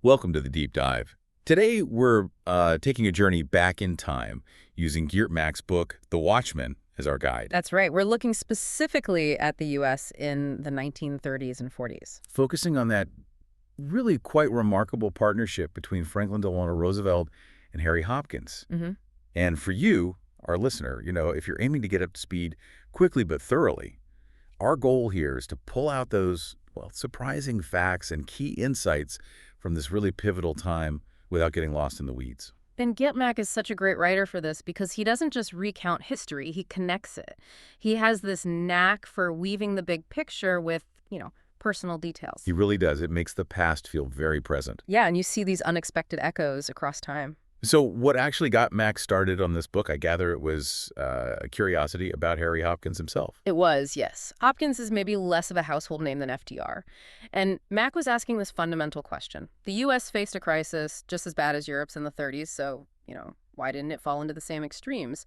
Welcome to the Deep Dive. Today, we're taking a journey back in time using Geert Mac's book, The Watchmen, as our guide, That's right. We're looking specifically at the U.S. in the 1930s and 40s. focusing on that really quite remarkable partnership between Franklin Delano Roosevelt and Harry Hopkins. Hmm. And for you, our listener, if you're aiming to get up to speed quickly but thoroughly, our goal here is to pull out those, well, surprising facts and key insights from this really pivotal time without getting lost in the weeds. And Giltmack is such a great writer for this because he doesn't just recount history, he connects it. He has this knack for weaving the big picture with, personal details. He really does. It makes the past feel very present. Yeah, and you see these unexpected echoes across time. So what actually got Max started on this book, I gather it was a curiosity about Harry Hopkins himself. It was, yes. Hopkins is maybe less of a household name than FDR. And Mack was asking this fundamental question. The U.S. faced a crisis just as bad as Europe's in the 30s, so, why didn't it fall into the same extremes?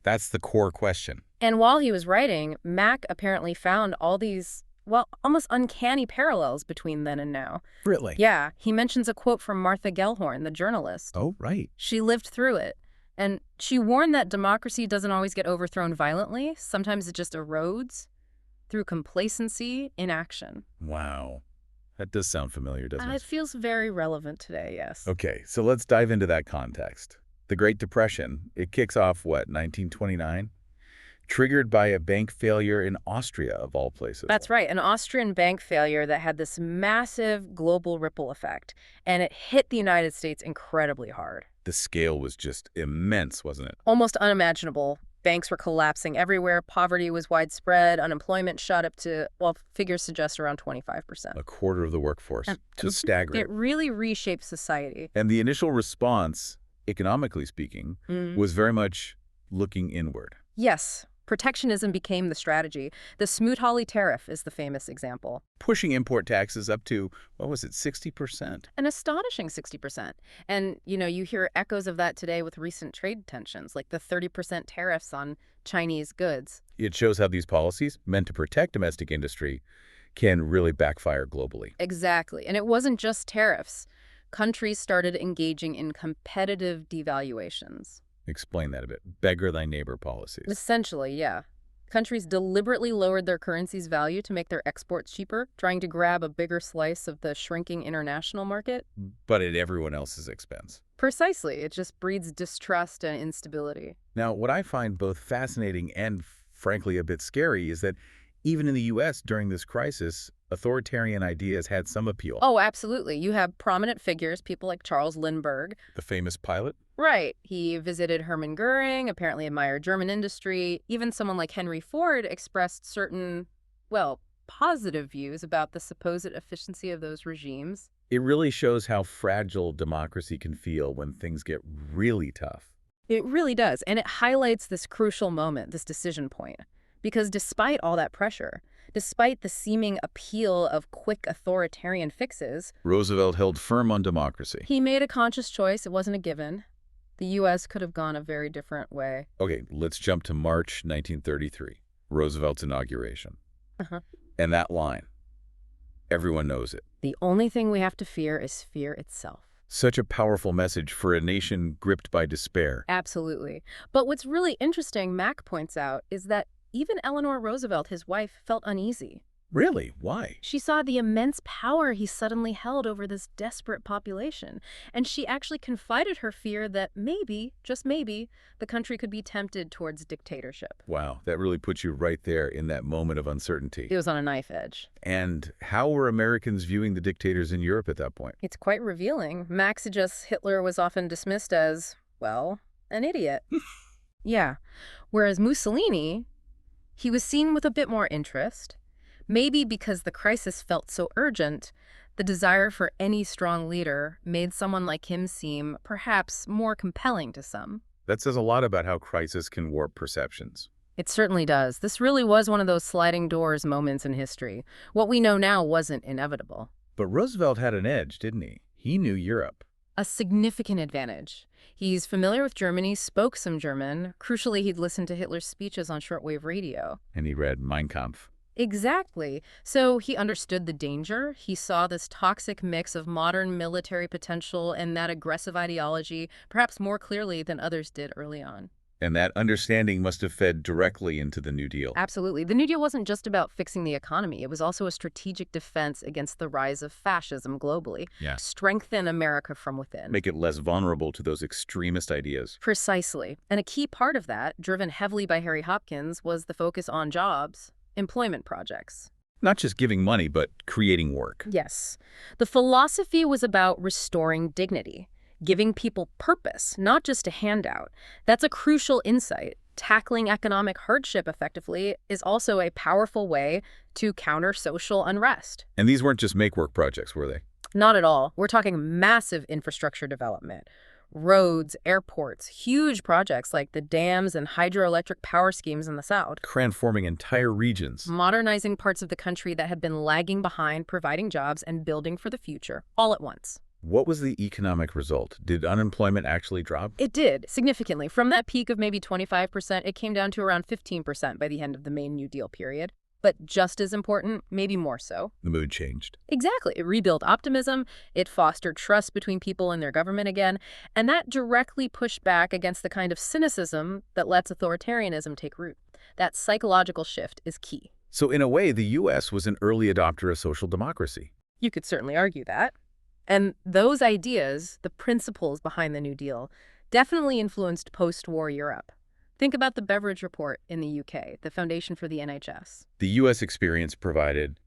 That's the core question. And while he was writing, Mack apparently found all these, well, almost uncanny parallels between then and now. Really? Yeah, he mentions a quote from Martha Gellhorn, the journalist. Oh, right. She lived through it. And she warned that democracy doesn't always get overthrown violently. Sometimes it just erodes through complacency, inaction. Wow. That does sound familiar, doesn't It it? feels very relevant today, yes. Okay, so let's dive into that context. The Great Depression, it kicks off, 1929? Triggered by a bank failure in Austria, of all places. That's right, an Austrian bank failure that had this massive global ripple effect, and it hit the United States incredibly hard. The scale was just immense, wasn't it? Almost unimaginable. Banks were collapsing everywhere, poverty was widespread, unemployment shot up to, well, figures suggest around 25%. A quarter of the workforce. Just staggering. It really reshaped society. And the initial response, economically speaking, was very much looking inward. Yes, protectionism became the strategy. The Smoot-Hawley tariff is the famous example. Pushing import taxes up to, 60%? An astonishing 60%. And, you hear echoes of that today with recent trade tensions, like the 30% tariffs on Chinese goods. It shows how these policies, meant to protect domestic industry, can really backfire globally. Exactly. And it wasn't just tariffs. Countries started engaging in competitive devaluations. Explain that a bit. Beggar thy neighbor policies. Essentially, yeah. Countries deliberately lowered their currency's value to make their exports cheaper, trying to grab a bigger slice of the shrinking international market. But at everyone else's expense. Precisely. It just breeds distrust and instability. Now, what I find both fascinating and, frankly, a bit scary is that even in the U.S. during this crisis, authoritarian ideas had some appeal. Oh, absolutely. You have prominent figures, people like Charles Lindbergh. The famous pilot? Right. He visited Hermann Goering, apparently admired German industry. Even someone like Henry Ford expressed certain, well, positive views about the supposed efficiency of those regimes. It really shows how fragile democracy can feel when things get really tough. It really does. And it highlights this crucial moment, this decision point. Because despite all that pressure, despite the seeming appeal of quick authoritarian fixes, Roosevelt held firm on democracy. he made a conscious choice. It wasn't a given. The U.S. could have gone a very different way. Okay, let's jump to March 1933, Roosevelt's inauguration. Uh-huh. And that line, everyone knows it. The only thing we have to fear is fear itself. Such a powerful message for a nation gripped by despair. Absolutely. But what's really interesting, Mack points out, is that even Eleanor Roosevelt, his wife, felt uneasy. Really? Why? She saw the immense power he suddenly held over this desperate population, and she actually confided her fear that maybe, just maybe, the country could be tempted towards dictatorship. Wow, that really puts you right there in that moment of uncertainty. It was on a knife edge. And how were Americans viewing the dictators in Europe at that point? It's quite revealing. Mack suggests Hitler was often dismissed as, well, an idiot. Yeah. Whereas Mussolini, he was seen with a bit more interest. Maybe because the crisis felt so urgent, the desire for any strong leader made someone like him seem perhaps more compelling to some. That says a lot about how crisis can warp perceptions. It certainly does. This really was one of those sliding doors moments in history. What we know now wasn't inevitable. But Roosevelt had an edge, didn't he? He knew Europe. A significant advantage. He's familiar with Germany, spoke some German. Crucially, he'd listened to Hitler's speeches on shortwave radio. And he read Mein Kampf. Exactly. So he understood the danger. He saw this toxic mix of modern military potential and that aggressive ideology, perhaps more clearly than others did early on. And that understanding must have fed directly into the New Deal. Absolutely. The New Deal wasn't just about fixing the economy. It was also a strategic defense against the rise of fascism globally. Yeah. Strengthen America from within. Make it less vulnerable to those extremist ideas. Precisely. And a key part of that, driven heavily by Harry Hopkins, was the focus on jobs, employment projects. Not just giving money, but creating work. Yes. The philosophy was about restoring dignity, giving people purpose, not just a handout. That's a crucial insight. Tackling economic hardship effectively is also a powerful way to counter social unrest. And these weren't just make-work projects, were they? Not at all. We're talking massive infrastructure development. Roads, airports, huge projects like the dams and hydroelectric power schemes in the South. Transforming entire regions. Modernizing parts of the country that had been lagging behind, providing jobs and building for the future, all at once. What was the economic result? Did unemployment actually drop? It did, significantly. From that peak of maybe 25%, it came down to around 15% by the end of the main New Deal period. But just as important, maybe more so. The mood changed. Exactly. It rebuilt optimism, it fostered trust between people and their government again, and that directly pushed back against the kind of cynicism that lets authoritarianism take root. That psychological shift is key. So in a way, the U.S. was an early adopter of social democracy. You could certainly argue that. And those ideas, the principles behind the New Deal, definitely influenced post-war Europe. Think about the Beveridge Report in the UK, the foundation for the NHS. The U.S. experience provided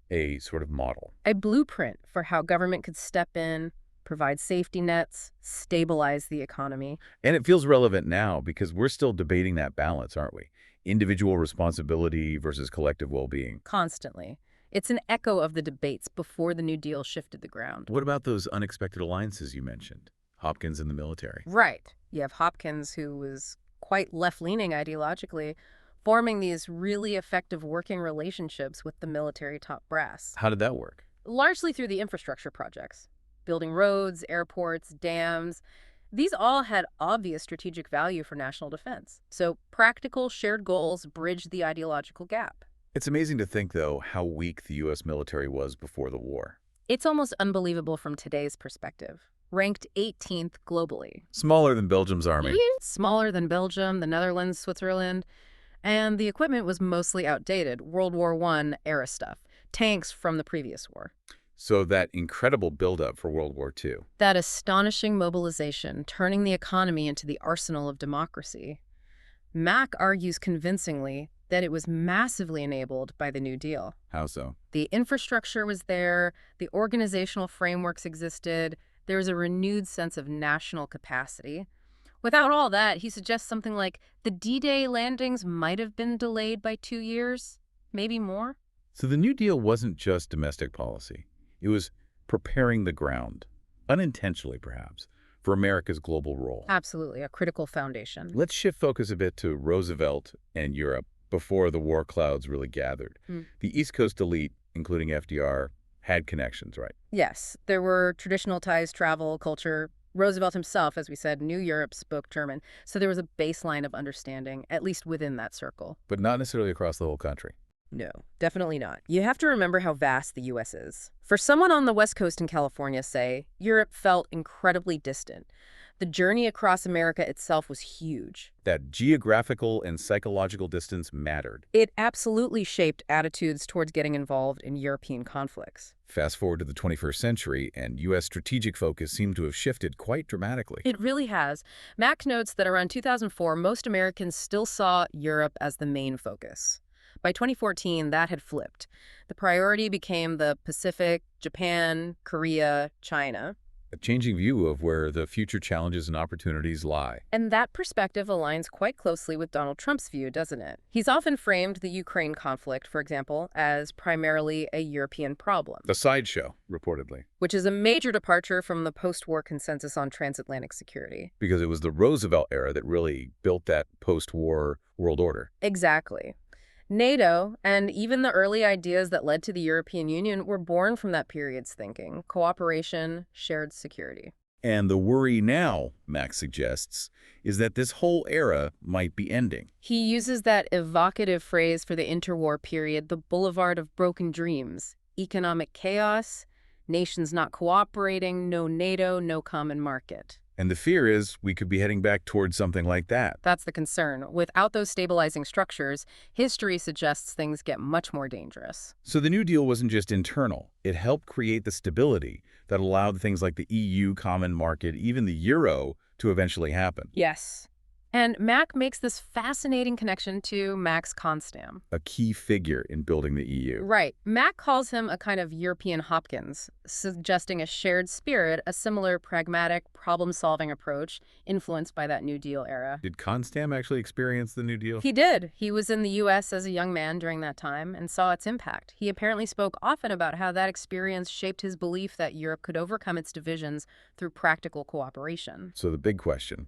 a sort of model. A blueprint for how government could step in, provide safety nets, stabilize the economy. And it feels relevant now because we're still debating that balance, aren't we? Individual responsibility versus collective well-being. Constantly. It's an echo of the debates before the New Deal shifted the ground. What about those unexpected alliances you mentioned? Hopkins and the military. Right. You have Hopkins, who was quite left-leaning ideologically, forming these really effective working relationships with the military top brass. How did that work? Largely through the infrastructure projects. Building roads, airports, dams. These all had obvious strategic value for national defense. So practical shared goals bridged the ideological gap. It's amazing to think, though, how weak the U.S. military was before the war. It's almost unbelievable from today's perspective. Ranked 18th globally. Smaller than Belgium's army. Smaller than Belgium, the Netherlands, Switzerland. And the equipment was mostly outdated, World War I era stuff. Tanks from the previous war. So that incredible buildup for World War II. That astonishing mobilization, turning the economy into the arsenal of democracy. Mack argues convincingly that it was massively enabled by the New Deal. How so? The infrastructure was there, the organizational frameworks existed, there was a renewed sense of national capacity. Without all that, he suggests something like the D-Day landings might have been delayed by 2 years, maybe more. So the New Deal wasn't just domestic policy. It was preparing the ground, unintentionally perhaps, for America's global role. Absolutely, a critical foundation. Let's shift focus a bit to Roosevelt and Europe before the war clouds really gathered. The East Coast elite, including FDR, had connections, right? Yes, there were traditional ties, travel, culture. Roosevelt himself, as we said, knew Europe, spoke German, so there was a baseline of understanding, at least within that circle. But not necessarily across the whole country. No, definitely not. You have to remember how vast the U.S. is. For someone on the West Coast in California, say, Europe felt incredibly distant. The journey across America itself was huge. That geographical and psychological distance mattered. It absolutely shaped attitudes towards getting involved in European conflicts. Fast forward to the 21st century, and U.S. strategic focus seemed to have shifted quite dramatically. It really has. Mack notes that around 2004, most Americans still saw Europe as the main focus. By 2014, that had flipped. The priority became the Pacific, Japan, Korea, China. A changing view of where the future challenges and opportunities lie. And that perspective aligns quite closely with Donald Trump's view, doesn't it? He's often framed the Ukraine conflict, for example, as primarily a European problem. The sideshow, reportedly. Which is a major departure from the post-war consensus on transatlantic security. Because it was the Roosevelt era that really built that post-war world order. Exactly. NATO, and even the early ideas that led to the European Union, were born from that period's thinking: cooperation, shared security. And the worry now, Max suggests, is that this whole era might be ending. He uses that evocative phrase for the interwar period, the boulevard of broken dreams. Economic chaos, nations not cooperating, no NATO, no common market. And the fear is we could be heading back towards something like that. That's the concern. Without those stabilizing structures, history suggests things get much more dangerous. So the New Deal wasn't just internal. It helped create the stability that allowed things like the EU common market, even the euro, to eventually happen. Yes. And Mack makes this fascinating connection to Max Constam. A key figure in building the EU. Right. Mack calls him a kind of European Hopkins, suggesting a shared spirit, a similar pragmatic, problem-solving approach influenced by that New Deal era. Did Constam actually experience the New Deal? He did. He was in the U.S. as a young man during that time and saw its impact. He apparently spoke often about how that experience shaped his belief that Europe could overcome its divisions through practical cooperation. So the big question,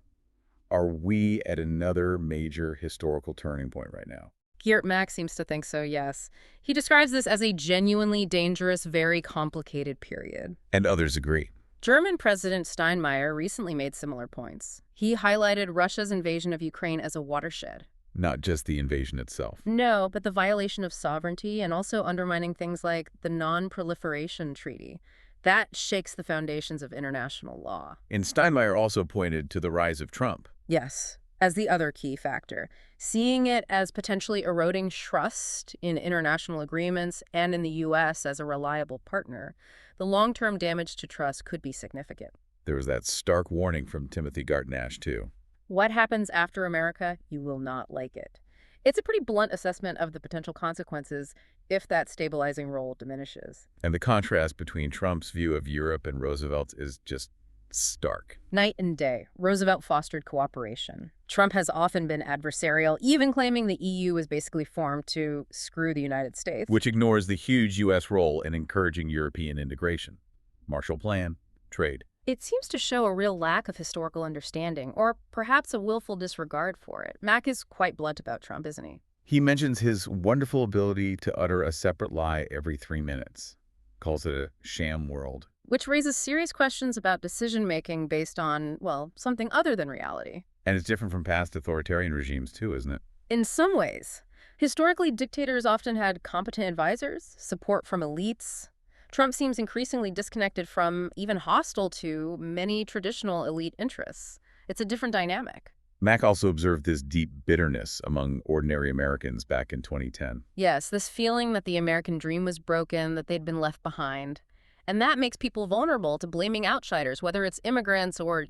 are we at another major historical turning point right now? Geert Mack seems to think so, yes. He describes this as a genuinely dangerous, very complicated period. And others agree. German President Steinmeier recently made similar points. He highlighted Russia's invasion of Ukraine as a watershed. Not just the invasion itself. No, but the violation of sovereignty and also undermining things like the Non-Proliferation Treaty. That shakes the foundations of international law. And Steinmeier also pointed to the rise of Trump. Yes, as the other key factor, seeing it as potentially eroding trust in international agreements and in the U.S. as a reliable partner. The long-term damage to trust could be significant. There was that stark warning from Timothy Garton-Ash, too. What happens after America? You will not like it. It's a pretty blunt assessment of the potential consequences if that stabilizing role diminishes. And the contrast between Trump's view of Europe and Roosevelt's is just stark. Night and day, Roosevelt fostered cooperation. Trump has often been adversarial, even claiming the EU was basically formed to screw the United States. Which ignores the huge U.S. role in encouraging European integration. Marshall Plan, trade. It seems to show a real lack of historical understanding, or perhaps a willful disregard for it. Mack is quite blunt about Trump, isn't he? He mentions his wonderful ability to utter a separate lie every 3 minutes. Calls it a sham world. Which raises serious questions about decision-making based on, well, something other than reality. And it's different from past authoritarian regimes, too, isn't it? In some ways. Historically, dictators often had competent advisors, support from elites. Trump seems increasingly disconnected from, even hostile to, many traditional elite interests. It's a different dynamic. Mack also observed this deep bitterness among ordinary Americans back in 2010. Yes, this feeling that the American dream was broken, that they'd been left behind. And that makes people vulnerable to blaming outsiders, whether it's immigrants or,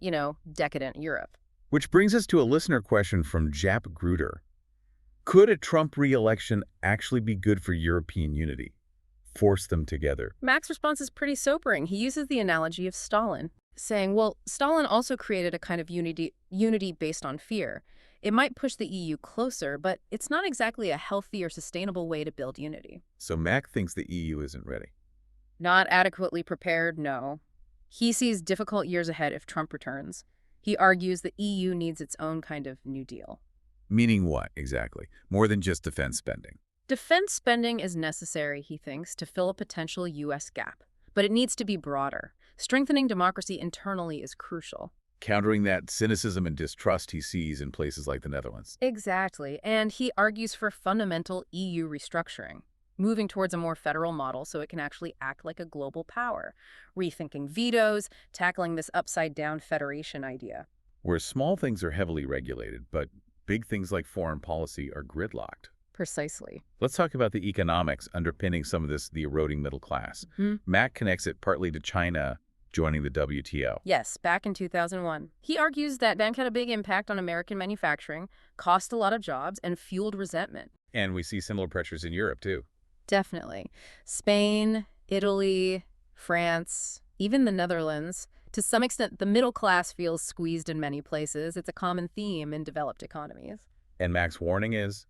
decadent Europe. Which brings us to a listener question from Jap Gruder. Could a Trump re-election actually be good for European unity? Force them together? Mack's response is pretty sobering. He uses the analogy of Stalin, saying, well, Stalin also created a kind of unity based on fear. It might push the EU closer, but it's not exactly a healthy or sustainable way to build unity. So Mack thinks the EU isn't ready. Not adequately prepared, no. He sees difficult years ahead if Trump returns. He argues the EU needs its own kind of New Deal. Meaning what, exactly? More than just defense spending. Defense spending is necessary, he thinks, to fill a potential U.S. gap. But it needs to be broader. Strengthening democracy internally is crucial. Countering that cynicism and distrust he sees in places like the Netherlands. Exactly. And he argues for fundamental EU restructuring, moving towards a more federal model so it can actually act like a global power, rethinking vetoes, tackling this upside-down federation idea. Where small things are heavily regulated, but big things like foreign policy are gridlocked. Precisely. Let's talk about the economics underpinning some of this, the eroding middle class. Mack connects it partly to China joining the WTO. Yes, back in 2001. He argues that bank had a big impact on American manufacturing, cost a lot of jobs, and fueled resentment. And we see similar pressures in Europe, too. Definitely. Spain, Italy, France, even the Netherlands. To some extent, the middle class feels squeezed in many places. It's a common theme in developed economies. And Mack's warning is,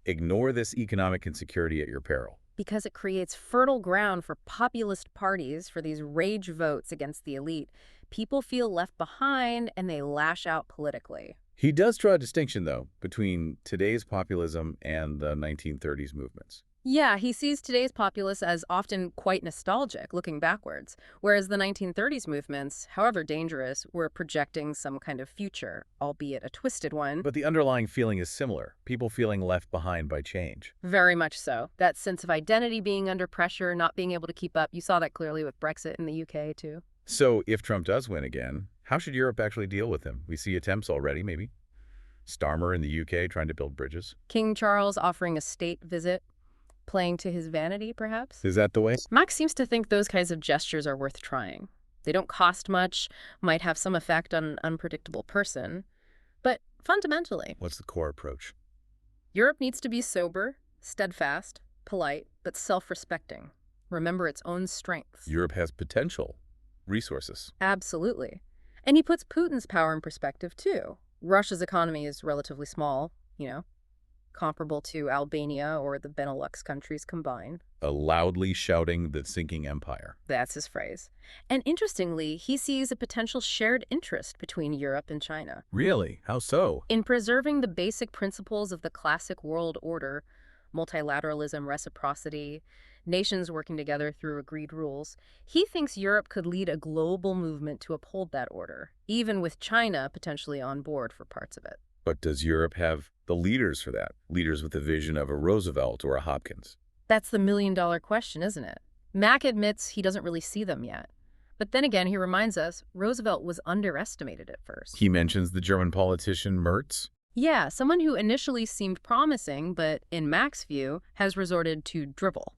ignore this economic insecurity at your peril. Because it creates fertile ground for populist parties, for these rage votes against the elite. People feel left behind and they lash out politically. He does draw a distinction, though, between today's populism and the 1930s movements. Yeah, he sees today's populace as often quite nostalgic, looking backwards, whereas the 1930s movements, however dangerous, were projecting some kind of future, albeit a twisted one. But the underlying feeling is similar, people feeling left behind by change. Very much so. That sense of identity being under pressure, not being able to keep up. You saw that clearly with Brexit in the UK, too. So if Trump does win again, how should Europe actually deal with him? We see attempts already, maybe. Starmer in the UK trying to build bridges. King Charles offering a state visit, playing to his vanity, perhaps? Is that the way? Max seems to think those kinds of gestures are worth trying. They don't cost much, might have some effect on an unpredictable person, but fundamentally, What's the core approach? Europe needs to be sober, steadfast, polite, but self-respecting. Remember its own strengths. Europe has potential, resources. Absolutely. And he puts Putin's power in perspective, too. Russia's economy is relatively small, comparable to Albania or the Benelux countries combined. A loudly shouting the sinking empire. That's his phrase. And interestingly, he sees a potential shared interest between Europe and China Really? How so? in preserving the basic principles of the classic world order: multilateralism, reciprocity, nations working together through agreed rules. He thinks Europe could lead a global movement to uphold that order, even with China potentially on board for parts of it. But does Europe have the leaders for that? Leaders with the vision of a Roosevelt or a Hopkins? That's the million-dollar question, isn't it? Mack admits he doesn't really see them yet. But then again, he reminds us Roosevelt was underestimated at first. He mentions the German politician Merz. Yeah, someone who initially seemed promising, but in Mack's view, has resorted to drivel.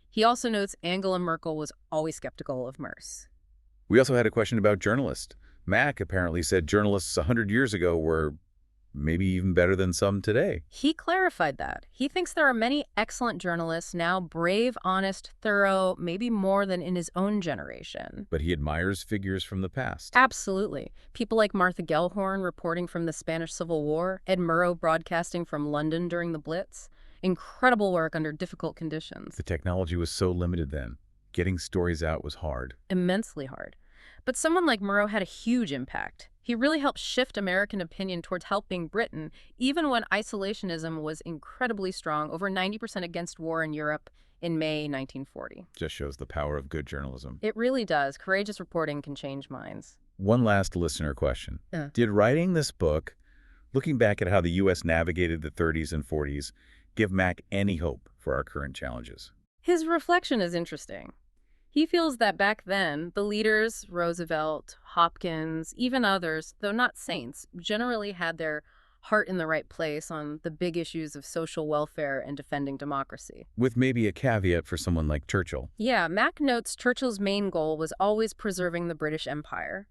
He also notes Angela Merkel was always skeptical of Merz. We also had a question about journalists. Mack apparently said journalists 100 years ago were maybe even better than some today. He clarified that. He thinks there are many excellent journalists now, brave, honest, thorough, maybe more than in his own generation. But he admires figures from the past. Absolutely. People like Martha Gellhorn reporting from the Spanish Civil War, Ed Murrow broadcasting from London during the Blitz. Incredible work under difficult conditions. The technology was so limited then. Getting stories out was hard. Immensely hard. But someone like Murrow had a huge impact. He really helped shift American opinion towards helping Britain, even when isolationism was incredibly strong, over 90% against war in Europe in May 1940. Just shows the power of good journalism. It really does. Courageous reporting can change minds. One last listener question. Uh. Did writing this book, looking back at how the U.S. navigated the 30s and 40s, give Mack any hope for our current challenges? His reflection is interesting. He feels that back then, the leaders, Roosevelt, Hopkins, even others, though not saints, generally had their heart in the right place on the big issues of social welfare and defending democracy. With maybe a caveat for someone like Churchill. Yeah, Mack notes Churchill's main goal was always preserving the British Empire.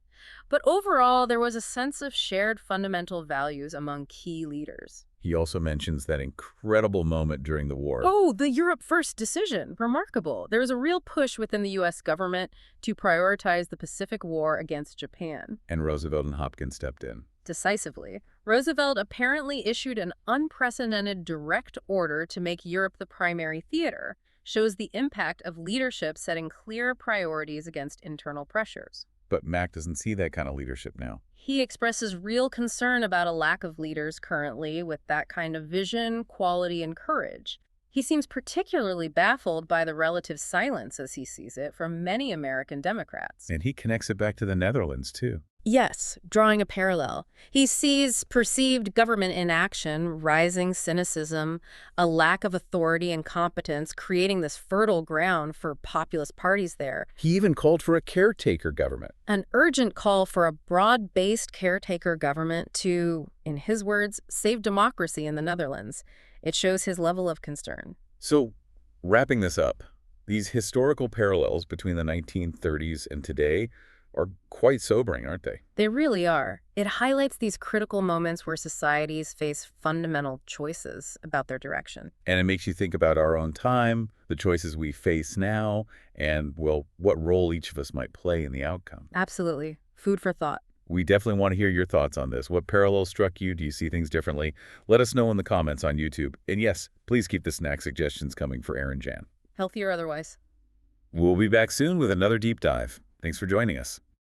But overall, there was a sense of shared fundamental values among key leaders. He also mentions that incredible moment during the war. Oh, the Europe First decision. Remarkable. There was a real push within the U.S. government to prioritize the Pacific War against Japan. And Roosevelt and Hopkins stepped in. Decisively. Roosevelt apparently issued an unprecedented direct order to make Europe the primary theater. Shows the impact of leadership setting clear priorities against internal pressures. But Mack doesn't see that kind of leadership now. He expresses real concern about a lack of leaders currently with that kind of vision, quality, and courage. He seems particularly baffled by the relative silence, as he sees it, from many American Democrats. And he connects it back to the Netherlands, too. Yes, drawing a parallel. He sees perceived government inaction, rising cynicism, a lack of authority and competence, creating this fertile ground for populist parties there. He even called for a caretaker government. An urgent call for a broad-based caretaker government to, in his words, save democracy in the Netherlands. It shows his level of concern. So, wrapping this up, these historical parallels between the 1930s and today are quite sobering, aren't they? They really are. It highlights these critical moments where societies face fundamental choices about their direction. And it makes you think about our own time, the choices we face now, and, well, what role each of us might play in the outcome. Absolutely. Food for thought. We definitely want to hear your thoughts on this. What parallels struck you? Do you see things differently? Let us know in the comments on YouTube. And yes, please keep the snack suggestions coming for Aaron Jan. Healthy or otherwise. We'll be back soon with another deep dive. Thanks for joining us.